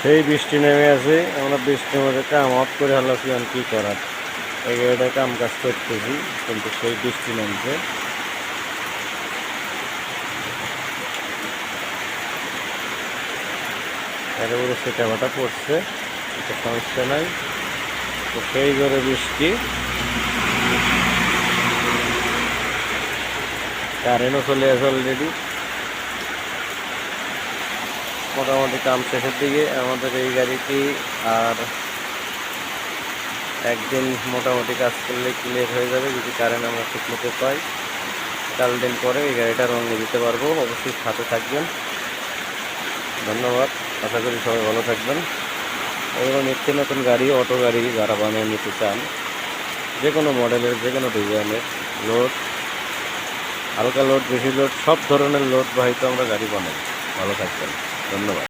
সেই বৃষ্টি নেমে আছে, আমরা বৃষ্টির মধ্যে কাম অফ করে হালাছি, আমি কী করার, এই গাড়িটা কাম কাজ করতেছি, কিন্তু সেই বৃষ্টি নামছে। এর উপরে সেটা ভাটা পড়ছে, এটা সমস্যা নাই। তো সেই জোরে বৃষ্টি, কারেন্টও চলে আসে অলরেডি। মোটামুটি কাম শেষের দিকে আমাদের এই গাড়িটি, আর একদিন মোটামুটি কাজ করলে ক্লিয়ার হয়ে যাবে যদি কারেন্ট আমরা ঠিক মতো পাই। 4 দিন পরে এই গাড়িটা রঙে দিতে পারবো। অবশ্যই সাথে থাকবেন। ধন্যবাদ, আশা করি সবাই ভালো থাকবেন। এগুলো নিত্য নতুন গাড়ি, অটো গাড়ি যারা বানিয়ে নিতে চান, যে কোনো মডেলের, যে কোনো ডিজাইনের, লোড, হালকা লোড, বেশি লোড, সব ধরনের লোড বাহিত আমরা গাড়ি বানাই। ভালো থাকবেন, ধন্যবাদ।